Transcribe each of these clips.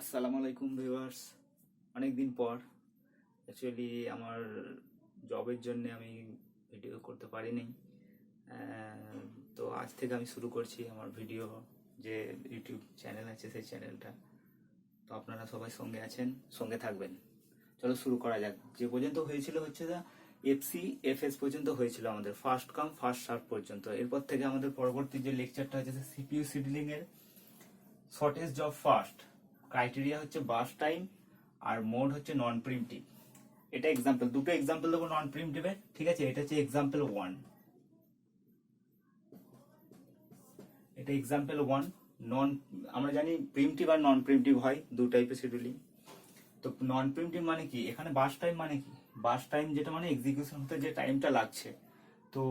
আসসালামু আলাইকুম ভিউয়ার্স। অনেক দিন পর অ্যাকচুয়ালি আমার জবের জন্য আমি ভিডিও করতে পারিনি। তো আজ থেকে আমি শুরু করছি আমার ভিডিও যে ইউটিউব চ্যানেল আছে সেই চ্যানেলটা। তো আপনারা সবাই সঙ্গে আছেন, সঙ্গে থাকবেন। চলো শুরু করা যাক। যে পর্যন্ত হয়েছিল হচ্ছে এফসি এফএস পর্যন্ত হয়েছিল আমাদের, ফার্স্ট কাম ফার্স্ট সার্ভ পর্যন্ত। এরপর থেকে আমাদের পরবর্তী যে লেকচারটা হচ্ছে সিপিইউ সিডলিং এর শর্টেজ জব ফার্স্ট, ক্রাইটেরিয়া হচ্ছে বাস টাইম আর মোড হচ্ছে নন প্রিমটিভ। এটা এক্সাম্পল, দুটো এক্সাম্পল দেবো নন প্রিমটিভের, ঠিক আছে? এটা হচ্ছে এক্সাম্পল 1, এটা এক্সাম্পল 1। নন, আমরা জানি প্রিমটিভ আর নন প্রিমটিভ হয় দু টাইপের শিডিউলিং। তো নন প্রিমটিভ মানে কি, এখানে বাস টাইম মানে কি, বাস টাইম যেটা মানে এক্সিকিউশন হতে যে টাইমটা লাগছে। তো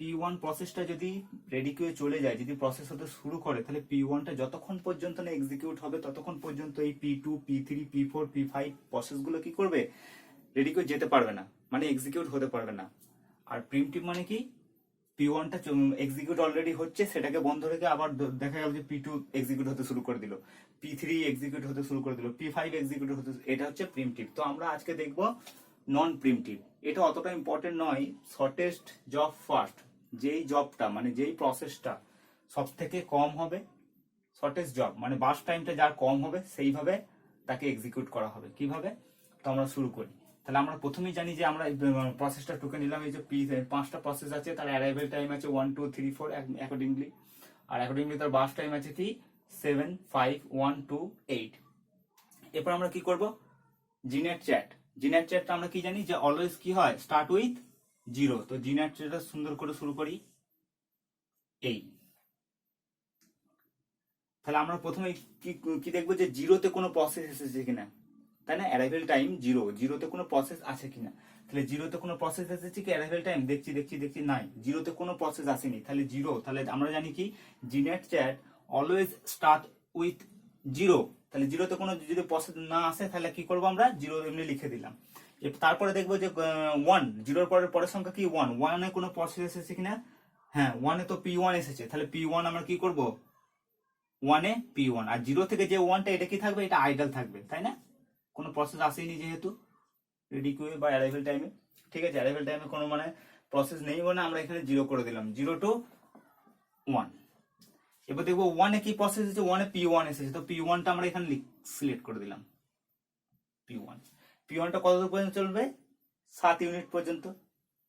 P1 প্রসেসটা যদি রেডি কিউয়ে চলে যায়, যদি প্রসেস হতে শুরু করে, তাহলে P1টা যতক্ষণ পর্যন্ত না এক্সিকিউট হবে ততক্ষণ পর্যন্ত এই P2 P3 P4 P5 প্রসেসগুলো কি করবে, রেডি কিউয়ে যেতে পারবে না, মানে এক্সিকিউট হতে পারবে না। আর প্রিমটিভ মানে কি, P1টা এক্সিকিউট অলরেডি হচ্ছে, সেটাকে বন্ধ রেখে আবার দেখা গেল যে P2 এক্সিকিউট হতে শুরু করে দিল, P3 এক্সিকিউট হতে শুরু করে দিল, P5 এক্সিকিউট হতে, এটা হচ্ছে প্রিমটিভ। তো আমরা আজকে দেখব নন প্রিমটিভ। এটা অতটা ইম্পর্টেন্ট নয়। শর্টেস্ট জব ফার্স্ট, যেই জবটা মানে যেই প্রসেসটা সব থেকে কম হবে, শর্টেস্ট জব মানে বাস টাইমটা যার কম হবে, সেইভাবে তাকে এক্সিকিউট করা হবে। কিভাবে? তো আমরা শুরু করি। তাহলে আমরা প্রথমেই জানি যে আমরা প্রসেসটা টুকে নিলাম। এই যে পাঁচটা প্রসেস আছে, তার অ্যারাইভেল টাইম আছে 1 2 3 4 অ্যাকর্ডিংলি, আর অ্যাকর্ডিংলি তার বাস টাইম আছে কি 7 5 1 2 8। এরপর আমরা কি করব, জিনেট চ্যাট। জিনেট চ্যাটটা আমরা কি জানি যে অলওয়েজ কি হয়, স্টার্ট উইথ 0। তো জিনেট চ্যাটটা সুন্দর করে শুরু করি এই। তাহলে আমরা প্রথমে কি দেখবো যে জিরোতে কোনো প্রসেস এসেছে কিনা, তাই না? অ্যারাইভেল টাইম জিরোতে কোনো প্রসেস আছে কিনা। তাহলে জিরোতে কোনো প্রসেস এসেছে কি, অ্যারাইভেল টাইম দেখছি দেখছি দেখছি নাই, জিরোতে কোনো প্রসেস আসেনি। তাহলে জিরো, তাহলে আমরা জানি কি জিনেট চ্যাট অলওয়েজ স্টার্ট উইথ 0। তাহলে জিরোতে কোনো যদি প্রসেস না আসে তাহলে কি করবো, আমরা জিরো এমনি লিখে দিলাম। তারপরে দেখবো যে 1, জিরোর পরের সংখ্যা কি 1, 1-এ কোনো প্রসেস এসেছে কিনা। হ্যাঁ, 1-এ তো P1 এসেছে, তাহলে P1 আমরা কি করবো, 1-এ P1। আর 0 থেকে যে 1টা, এটা কি থাকবে, এটা আইডল থাকবে, তাই না? কোনো প্রসেস আসেনি যেহেতু রেডি কিউয়ে বা অ্যারাইভেল টাইমে, ঠিক আছে? অ্যারাইভেল টাইমে কোনো মানে প্রসেস নেই বলে আমরা এখানে 0 করে দিলাম, 0 to 1। এবার দেখবো 1-এ কি প্রসেস এসেছে, 1-এ P1 এসেছে, তো P1টা আমরা এখানে সিলেক্ট করে দিলাম। P1টা কত দূর পর্যন্ত চলবে, 7 ইউনিট পর্যন্ত,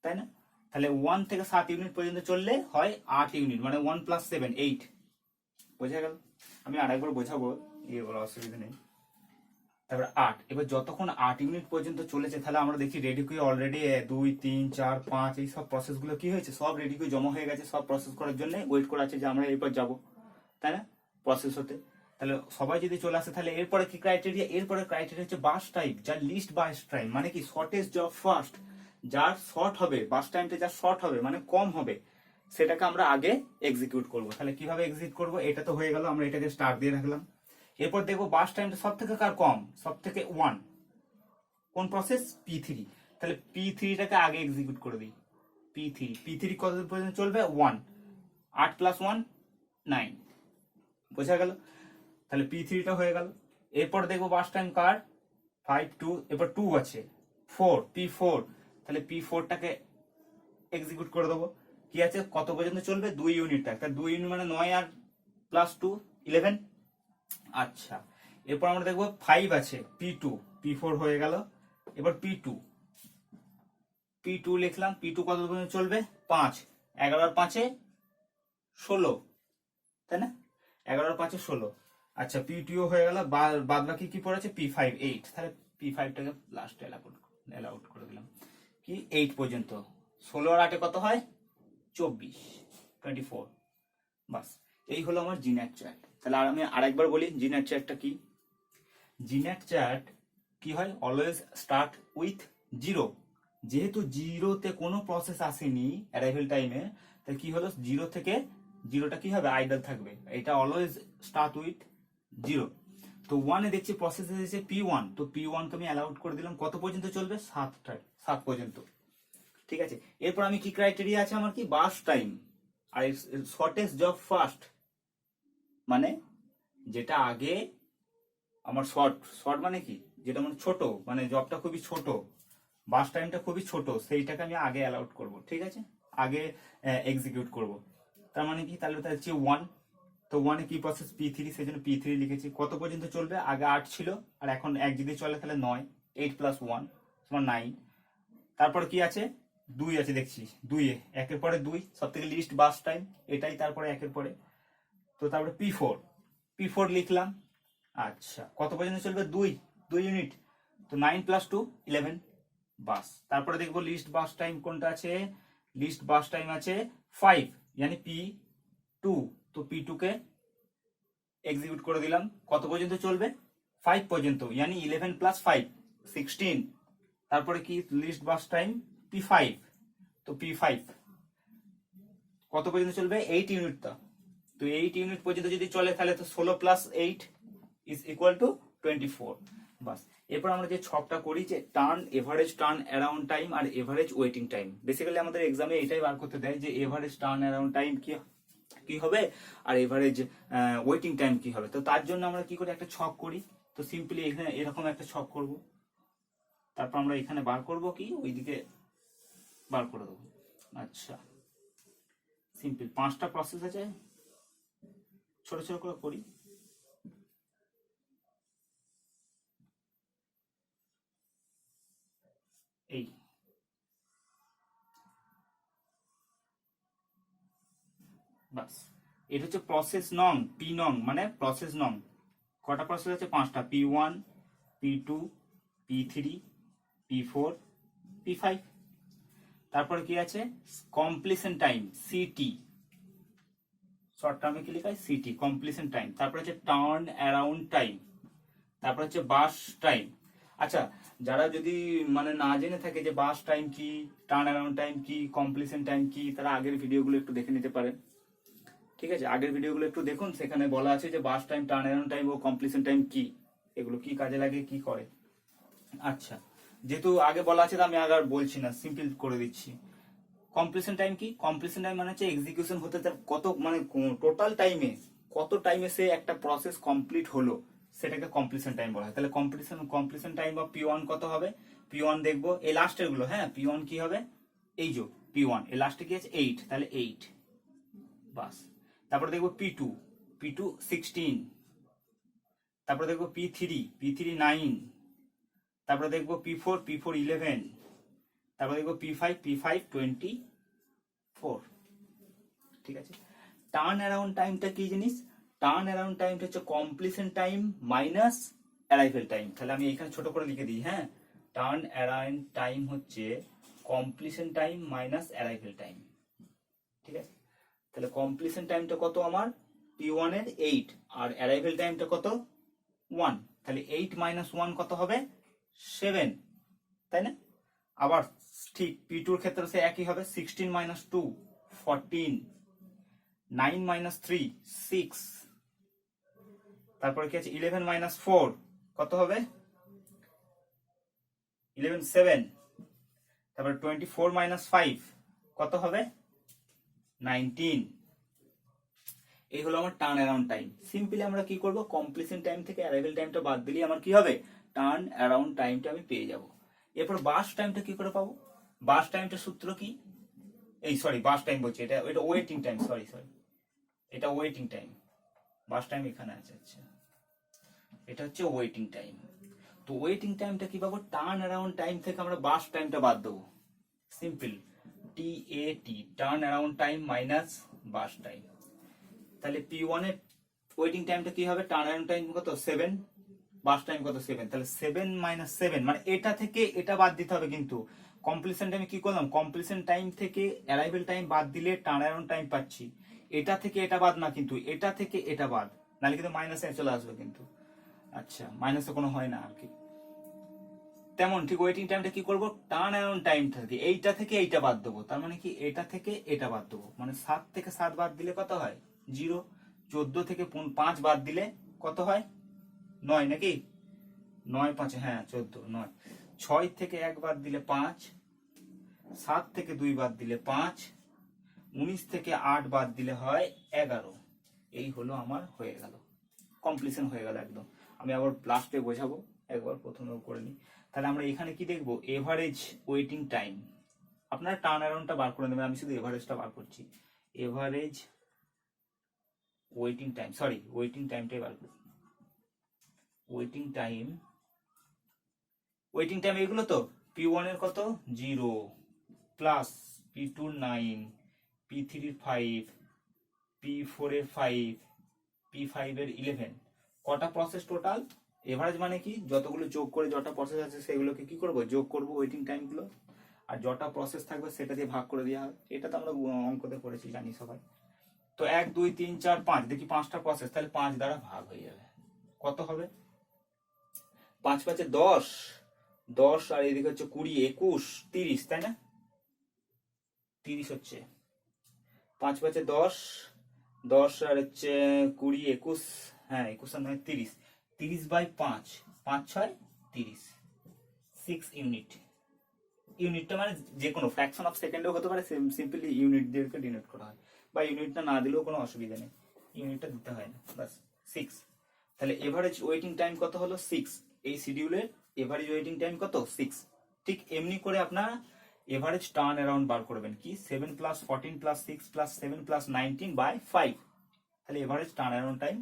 তাই না? তাহলে 1 থেকে 7 ইউনিট পর্যন্ত চললে হয় 8 ইউনিট, মানে 1 + 7 8। বোঝা গেল? আমি আরেকবার বোঝাবো, ইয়ে বলা অসুবিধা নেই। তারপর 8, এবার যতক্ষণ 8 ইউনিট পর্যন্ত চলেছে, তাহলে আমরা দেখি রেডি কিউ অলরেডি 2 3 4 5 এই সব প্রসেসগুলো কি হয়েছে, সব রেডি কিউ জমা হয়ে গেছে, সব প্রসেস করার জন্য ওয়েট করে আছে যে আমরা এরপর যাব, তাই না, প্রসেস হতে। তাহলে সবাই যদি চলে আসে, তাহলে এরপরে কি ক্রাইটেরিয়া, এরপরে ক্রাইটেরিয়া হচ্ছে বাস টাইম, যার লিস্ট বাস টাইম মানে কি শর্টেস্ট জব ফার্স্ট, যার শর্ট হবে বাস টাইমটা, যার শর্ট হবে মানে কম হবে, সেটাকে আমরা আগে এক্সিকিউট করব। তাহলে কিভাবে এক্সিকিউট করব, এটা তো হয়ে গেল, আমরা এটাকে স্টার্ট দিয়ে রাখলাম। এরপর দেখবো বাস টাইমটা সব থেকে কার কম, সব থেকে 1, কোন প্রসেস, P3। তাহলে P3টাকে আগে এক্সিকিউট করে দিই। P3 কত পর্যন্ত চলবে, 1, 8 + 1 9। বোঝা গেল? তাহলে P3টা হয়ে গেল। এরপর দেখবো বাস টাইম কার, 5 2, এরপর 2 আছে 4, P4। তাহলে P4টাকে এক্সিকিউট করে দেবো। কি আছে, কত পর্যন্ত চলবে, 2 ইউনিট। তাহলে 2 ইউনিট মানে 9 আর +2 11। আচ্ছা, এরপর আমরা দেখবো 5 আছে, P2 P4 হয়ে গেল। এবার P2 লিখলাম, P2 কত পর্যন্ত চলবে, 5, 11 আর 5-এ 16, তাই না? 11 আর 5-এ 16। আচ্ছা, P2 হয়ে গেল, বাদ বাকি কি পড়েছে, P5 8। তাহলে P5টাকে লাস্টে অ্যালাউট করে দিলাম কি 8 পর্যন্ত। 16 আর 8-এ কত হয়, 24 বাস। এই হলো আমার জিনেট চ্যাট। তাহলে আর আমি আরেকবার বলি জিনেট চ্যাটটা কি। জিনেট চ্যাট কি হয়, অলওয়েজ স্টার্ট উইথ 0। যেহেতু 0-তে কোনো প্রসেস আসেনি অ্যারাইভেল টাইমে, তাই কি হলো, 0 থেকে 0টা কি হবে, আইডল থাকবে। এটা অলওয়েজ স্টার্ট উইথ 0। তো 1-এ দেখছি প্রসেস এসেছে P1, তো P1কে আমি অ্যালাউড করে দিলাম, কত পর্যন্ত চলবে, 7 পর্যন্ত, ঠিক আছে? এরপর আমি কি ক্রাইটেরিয়া আছে আমার, কি বাস টাইম আর শর্টেস্ট জব ফার্স্ট, মানে যেটা আগে আমার শর্ট শর্ট মানে কি, যেটা মানে ছোট, মানে জবটা খুবই ছোট, বাস টাইমটা খুবই ছোট, সেইটাকে আমি আগে অ্যালাউট করব, ঠিক আছে, আগে এক্সিকিউট করব। তার মানে কি, তাহলে তার হচ্ছে 1, তো 1 এ কি প্রসেস P3, সেই জন্য P3 লিখেছি। কত পর্যন্ত চলবে, আগে 8 ছিল আর এখন 1 যদি চলে তাহলে 9, 8 + 1 সমান 9। তারপরে কি আছে, 2 আছে দেখছি, 2 এ একের পরে 2 সব থেকে লিস্ট বাস টাইম এটাই, তারপরে একের পরে, তো তারপরে P4 লিখলাম। আচ্ছা, কত পর্যন্ত চলবে, 2 ইউনিট, তো 9 + 2 11 বাস। তারপরে দেখবো লিস্ট বাস টাইম কোনটা আছে, লিস্ট বাস টাইম আছে 5, यानी P2, তো P2 কে এক্সিকিউট করে দিলাম। কত পর্যন্ত চলবে, 5 পর্যন্ত, यानी 11 + 5 16। তারপরে কি লিস্ট বাস টাইম P5, তো P5 কত পর্যন্ত চলবে, 8 ইউনিট, তো 8 ইউনিট পর্যন্ত যদি চলে তাহলে তো 16 + 8 = 24। বাস। এরপর আমরা যে ছকটা করি যে turn, average turn around time আর এভারেজ ওয়েটিং টাইম, বেসিক্যালি আমাদের এক্সামে এটাই বার করতে দেয় যে এভারেজ টার্ন অ্যারাউন্ড টাইম কি হবে আর এভারেজ ওয়েটিং টাইম কি হবে। তো তার জন্য আমরা কি করি, একটা ছক করি। তো সিম্পলি এখানে এরকম একটা ছক করব, তারপর আমরা এখানে বার করব কি, ওইদিকে বার করে দেবো। আচ্ছা, সিম্পল 5টা প্রসেস আছে, ছোট ছোট করে করি। এই বাস, এটা হচ্ছে প্রসেস নং, পি নং মানে প্রসেস নং। কটা প্রসেস আছে, 5টা, P1, P2, P3, P4, P5। তারপরে কি আছে, কমপ্লিশন টাইম সিটি, শর্ট টার্মে কি লেখা হয় সিটি, কমপ্লিশন টাইম। তারপর হচ্ছে টার্ন অ্যারাউন্ড টাইম, তারপর হচ্ছে বাস টাইম। আচ্ছা, যারা যদি মানে না জেনে থাকে যে বাস টাইম কি, টার্ন অ্যারাউন্ড টাইম কি, কমপ্লিশন টাইম কি, তারা আগের ভিডিওগুলো একটু দেখে নিতে পারেন, ঠিক আছে, আগের ভিডিওগুলো একটু দেখুন, সেখানে বলা আছে যে burst time, turn around time ও কমপ্লিশন টাইম কি, এগুলো কি কাজে লাগে, কি করে। আচ্ছা, যেহেতু আগে বলা আছে তো আমি আর বলছি না, সিম্পল করে দিচ্ছি। কমপ্লিশন টাইম কি, কমপ্লিশন টাইম মানে হচ্ছে এক্সিকিউশন হতে তার কত, মানে টোটাল টাইমে কত টাইমে সে একটা প্রসেস কমপ্লিট হলো, সেটাকে কমপ্লিশন টাইম বলা হয়। তাহলে কমপ্লিশন টাইম অফ P1 কত হবে, P1 দেখবো এই লাস্টের গুলো, হ্যাঁ, P1 কি হবে, এই যে P1 এই লাস্টে কি আছে 8, তাহলে 8 বাস। তারপরে দেখবো P2 16, তারপরে দেখবো P3 9, তারপরে দেখবো P4 11, তারপরে দেখবো P5 24, ঠিক আছে। টার্ন অ্যারাউন্ড টাইমটা কি জিনিস, টার্ন অ্যারাউন্ড টাইমটা হচ্ছে completion time minus arrival time. তাহলে আমি এখানে ছোট করে লিখে দিই, হ্যাঁ, টার্ন অ্যারাউন্ড টাইম হচ্ছে completion time minus arrival time, ঠিক আছে। তাহলে কমপ্লিশন টাইমটা কত আমার, P1 এর 8 আর অ্যারাইভেল টাইমটা কত 1, তাহলে 8 - 1 কত হবে 7, তাই না। আবার ঠিক P2 এর ক্ষেত্রে সে একই হবে, 16 - 2 14, 9 - 3 6, তারপরে কি আছে 11 - 4 কত হবে 11 7, তারপরে 24 - 5 কত হবে 19। এই হলো আমার টার্ন অ্যারাউন্ড টাইম। সিম্পলি আমরা কি করব, কমপ্লিশন টাইম থেকে অ্যারাইভেল টাইমটা বাদ দিলে আমার কি হবে, টার্ন অ্যারাউন্ড টাইমটা আমি পেয়ে যাব। এরপর বাস টাইমটা কি করে পাবো, বাস টাইমটা সূত্র কি, এই সরি বাস টাইম বলছি, এটা ওয়েটিং টাইম, সরি এটা ওয়েটিং টাইম, বাস টাইম এখানে আছে, আচ্ছা এটা হচ্ছে ওয়েটিং টাইম। তো ওয়েটিং টাইমটা কি পাবো, টার্ন অ্যারাউন্ড টাইম থেকে আমরা বাস টাইমটা বাদ দেবো, simple TAT, turn around time minus বাস টাইম। তাহলে P1 এর ওয়েটিং টাইমটা কি হবে, টার্ন অ্যারাউন্ড টাইম কত 7, বাস টাইম কত 7, তাহলে 7 - 7 মানে এটা থেকে এটা বাদ দিতে হবে। কিন্তু কমপ্লিশন টাইমে কি করলাম, কমপ্লিশন টাইম থেকে অ্যারাইভেল টাইম বাদ দিলে টার্ন অ্যারাউন্ড টাইম পাচ্ছি। এটা থেকে এটা বাদ না, কিন্তু এটা থেকে এটা বাদ, নাহলে কিন্তু মাইনাসে চলে আসবে কিন্তু। আচ্ছা, মাইনাসে কোনো হয় না আর কি। তেমন ঠিক ওয়েটিং টাইমটা কি করব, টার্ন অ্যারাউন্ড টাইম থেকে এইটা থেকে এইটা বাদ দেবো, তার মানে কি এটা থেকে এটা বাদ দেবো, মানে 7 থেকে 7 বাদ দিলে কত হয় 0, 14 থেকে 5 বাদ দিলে কত হয় 9, নাকি 9 5 হ্যাঁ 14 9, 6 থেকে 1 বাদ দিলে 5, 7 থেকে 2 বাদ দিলে 5, 19 থেকে 8 বাদ দিলে হয় 11। এই হলো আমার হয়ে গেল, কমপ্লিশন হয়ে গেল একদম। আমি আবার লাস্টে বোঝাবো, একবার প্রথমে করে নিই। তাহলে আমরা এখানে কি দেখবো, এভারেজ ওয়েটিং টাইম। আপনারা টার্ন অ্যারাউন্ডটা বার করে নেবেন, আমি শুধু এভারেজটা বার করছি। Average waiting time, sorry waiting টাইমটাই বার করছি। ওয়েটিং টাইম, ওয়েটিং টাইম এগুলো তো P1 এর কত 0 প্লাস P2 9, P3 5, P4 এর 5, P5 এর 11, কটা প্রসেস টোটাল। এভারেজ মানে কি, যতগুলো যোগ করে যটা প্রসেস আছে সেগুলোকে কি করব, যোগ করব ওয়েটিং টাইমগুলো, আর যটা প্রসেস থাকবে সেটা দিয়ে ভাগ করে দেওয়া হবে। এটা তো আমরা অঙ্কতে করেছি, জানি সবাই। তো 1 2 3 4 5, দেখি 5টা প্রসেস, তাহলে 5 দ্বারা ভাগ হয়ে যাবে। কত হবে, 5 5 10, 10 আর এদিকে হচ্ছে 20 21 30, তাই না? 30 হচ্ছে 5 5 10, 10 আর হচ্ছে 20 21, হ্যাঁ 21 আর 9 30, 30 বাই 5, 5 6 30, 6 ইউনিট। ইউনিটটা মানে যে কোনো ফ্র্যাকশন অফ সেকেন্ডেও হতে পারে, সিম্পলি ইউনিট দিয়ে ডিনোট করা হয়, বা ইউনিটটা না দিলেও কোনো অসুবিধা নেই, ইউনিটটা দিতে হয় না, বাস 6। তাহলে এভারেজ ওয়েটিং টাইম কত হলো 6, এই শিডিউলের এভারেজ ওয়েটিং টাইম কত 6। ঠিক এমনি করে আপনারা এভারেজ টার্ন অ্যারাউন্ড বার করবেন, কি 7 plus 14 plus 6 plus 7 plus 19 by 5, তাহলে এভারেজ টার্ন অ্যারাউন্ড টাইম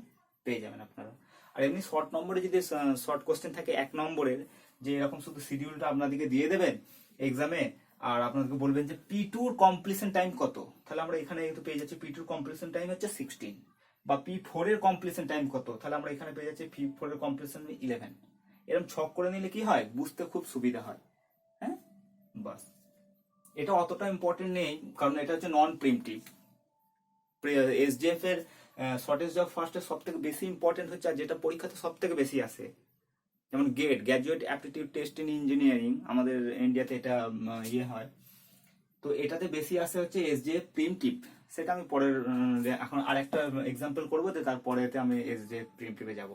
পেয়ে যাবেন আপনারা। আর এমনি শর্ট নম্বরে যদি শর্ট কোশ্চেন থাকে 1 নম্বরের, যে এরকম শুধু শিডিউলটা আপনাদেরকে দিয়ে দেবেন এক্সামে, আর আপনাদেরকে বলবেন যে P2 এর কমপ্লিশন টাইম কত, তাহলে আমরা এখানে একটু পেয়ে যাচ্ছি P2 এর কমপ্লিশন টাইম হচ্ছে 16, বা P4 এর কমপ্লিশন টাইম কত, তাহলে আমরা এখানে পেয়ে যাচ্ছি P4 এর কমপ্লিশন 11। এরকম ছক করে নিলে কি হয়, বুঝতে খুব সুবিধা হয়। হ্যাঁ, বাস। এটা অতটা ইম্পর্টেন্ট নেই, কারণ এটা হচ্ছে নন প্রিমটিভ। এসডিএফ এর শর্টেজ অফ ফার্স্টের সব থেকে বেশি ইম্পর্টেন্ট হচ্ছে, আর যেটা পরীক্ষাতে সব থেকে বেশি আসে, যেমন GATE, graduate aptitude test in engineering, আমাদের ইন্ডিয়াতে এটা ইয়ে হয়, তো এটাতে বেশি আসে হচ্ছে এসডিএফ প্রিমটিভ। সেটা আমি পরের এখন আর একটা এক্সাম্পল করবো, তারপরে আমি এসডিএফ প্রিমটিভে যাব।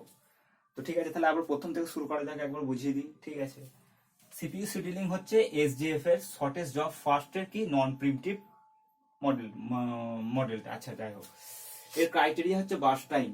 তো ঠিক আছে, তাহলে আবার প্রথম থেকে শুরু করা যাক, একবার বুঝিয়ে দিই, ঠিক আছে। সিপিইউ শিডিউলিং হচ্ছে এসডিএফ এর শর্টেজ জব ফার্স্টের কি নন প্রিমটিভ মডেলটা। আচ্ছা যাই হোক, এর ক্রাইটেরিয়া হচ্ছে বাস টাইম।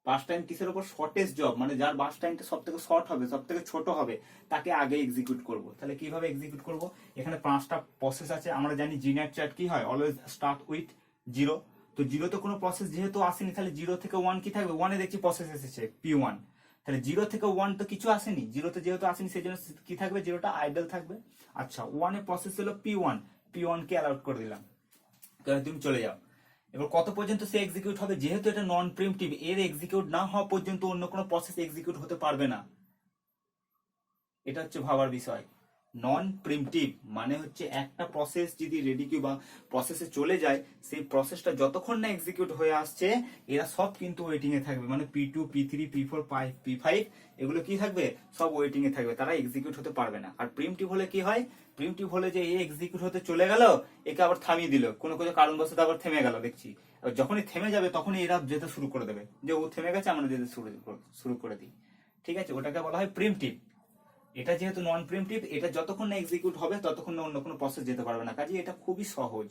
বাস টাইম কিসের উপর, শর্টেজ জব, মানে যার বাস টাইমটা সব থেকে শর্ট হবে, সব থেকে ছোট হবে, তাকে আগে এক্সিকিউট করব। তাহলে কিভাবে এক্সিকিউট করব, এখানে 5টা প্রসেস আছে। আমরা জানি জিনার চার্ট কি হয়, অলওয়েজ স্টার্ট উইথ 0। তো 0 তে কোনো প্রসেস যেহেতু আসেনি, তাহলে 0 থেকে 1 কি থাকবে, 1 এ দেখছি প্রসেস এসেছে P1, তাহলে 0 থেকে 1 তো কিছু আসেনি, 0 তে যেহেতু আসেনি সেই জন্য কি থাকবে, 0টা আইডল থাকবে। আচ্ছা, 1 এ প্রসেস হলো P1, P1 কে অ্যালাউড করে দিলাম, তাহলে তুমি চলে যাও। এবার কত পর্যন্ত সে এক্সিকিউট হবে, যেহেতু এটা নন প্রিমটিভ, এর এক্সিকিউট না হওয়া পর্যন্ত অন্য কোনো প্রসেস এক্সিকিউট হতে পারবে না। এটা হচ্ছে ভাবার বিষয়। নন প্রিমটিভ মানে হচ্ছে একটা প্রসেস যদি রেডি কিউ বা প্রসেসে চলে যায়, সেই প্রসেসটা যতক্ষণ না এক্সিকিউট হয়ে আসছে, এরা সব কিন্তু ওয়েটিং এ থাকবে, মানে P2 P3 P4 P5 এগুলো কি থাকবে, সব ওয়েটিং এ থাকবে, তারা এক্সিকিউট হতে পারবে না। আর প্রিমটিভ হলে কি হয়, প্রিমটিভ হলে যে এ এক্সিকিউট হতে চলে গেল, একে আবার থামিয়ে দিল, কোনো কোনো কারণবশত আবার থেমে গেল, দেখছি যখনই থেমে যাবে তখনই এরা যেতে শুরু করে দেবে, যে ও থেমে গেছে আমরা যেতে শুরু করে দিই, ঠিক আছে, ওটাকে বলা হয় প্রিমটিভ। এটা যেহেতু নন প্রিমটিভ, এটা যতক্ষণ না এক্সিকিউট হবে ততক্ষণ না অন্য কোনো প্রসেস যেতে পারবে না, কাজে এটা খুবই সহজ,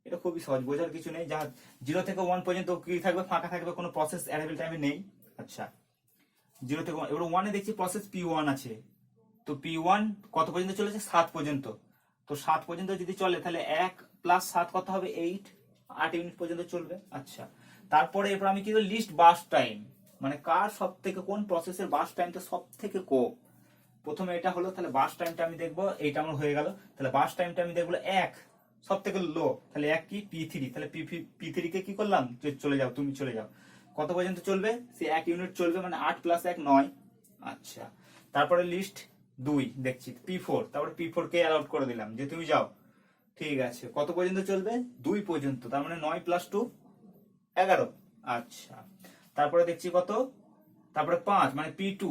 এটা খুবই সহজ, বোঝার কিছু নেই। যা 0 থেকে 1 পর্যন্ত কি থাকবে, ফাঁকা থাকবে, কোনো প্রসেস অ্যারেবল টাইমে নেই। আচ্ছা, 0 থেকে 1, এবার 1 এ দেখছি প্রসেস P1 আছে, তো P1 কত পর্যন্ত চলেছে, 7 পর্যন্ত। তো 7 পর্যন্ত যদি চলে, তাহলে 1 প্লাস 7 কত হবে, 8 ইউনিট পর্যন্ত চলবে। আচ্ছা, তারপরে এরপর আমি কি করব, লিস্ট বাস টাইম, মানে কার সব থেকে, কোন প্রসেসের বাস টাইমটা সব থেকে কম। প্রথমে এটা হলো, তাহলে বাস টাইমটা আমি দেখবো, এইটা আমার হয়ে গেল, তাহলে বাস টাইমটা আমি দেখবো 1 সব থেকে লো, তাহলে 1 কি P3, তাহলে P3 কে কি করলাম, চলে যাও, তুমি চলে যাও, কত পর্যন্ত চলবে, সে 1 ইউনিট চলবে, মানে 8 প্লাস 1 9। আচ্ছা, তারপরে লিস্ট 2 দেখছি P4, তারপরে P4 কে অ্যালাউড করে দিলাম যে তুমি যাও, ঠিক আছে, কত পর্যন্ত চলবে, 2 পর্যন্ত, তার মানে 9 প্লাস 2 11। আচ্ছা, তারপরে দেখছি কত, তারপরে 5 মানে P2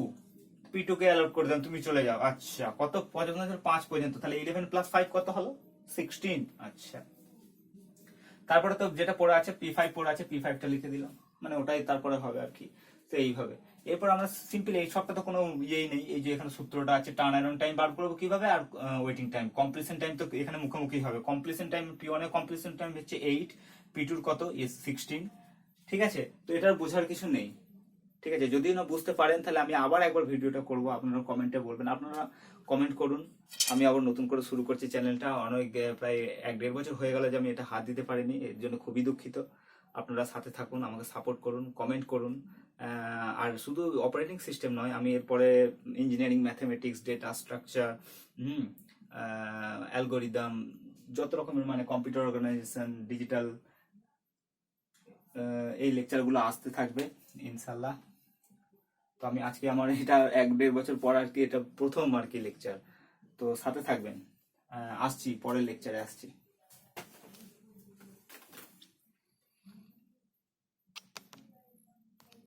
কে অ্যালাউড করে দিলাম, তুমি চলে যাও। আচ্ছা, কত পর্যন্ত, 5 পর্যন্ত, তাহলে 11 প্লাস 5 কত হলো, 16। আচ্ছা, তারপরে তো যেটা পড়ে আছে P5 পড়ে আছে, P5টা লিখে দিলাম, মানে ওটাই তারপরে হবে আর কি। তো এইভাবে এরপর আমরা সিম্পলি, এই সবটা তো কোনো ইয়েই নেই, এই যে এখানে সূত্রটা আছে, টার্ন অ্যারাউন্ড টাইম বার করবো কিভাবে, আর ওয়েটিং টাইম, কমপ্লিশন টাইম তো এখানে মুখোমুখি হবে। কমপ্লিশন টাইম P1 এর কমপ্লিশন টাইম হচ্ছে 8, P2 কত 16, ঠিক আছে, তো এটার বোঝার কিছু নেই, ঠিক আছে, যদি না বুঝতে পারেন তাহলে আমি আবার একবার ভিডিওটা করব, আপনারা কমেন্টে বলবেন, আপনারা কমেন্ট করুন। আমি আবার নতুন করে শুরু করছি চ্যানেলটা, অনেক প্রায় 1-1.5 বছর হয়ে গেল যে আমি এটা হাত দিতে পারিনি, এর জন্য খুবই দুঃখিত। আপনারা সাথে থাকুন, আমাকে সাপোর্ট করুন, কমেন্ট করুন। আর শুধু অপারেটিং সিস্টেম নয়, আমি এরপরে engineering, mathematics, data structure, algorithm, যত রকমের মানে কম্পিউটার অর্গানাইজেশন, ডিজিটাল, এই লেকচারগুলো আসতে থাকবে ইনশাল্লাহ। তো আমি আজকে আমার এটা 1-1.5 বছর পর আর কি এটা প্রথম আর কি লেকচার, তো সাথে থাকবেন। আসছি, পরের লেকচারে আসছি।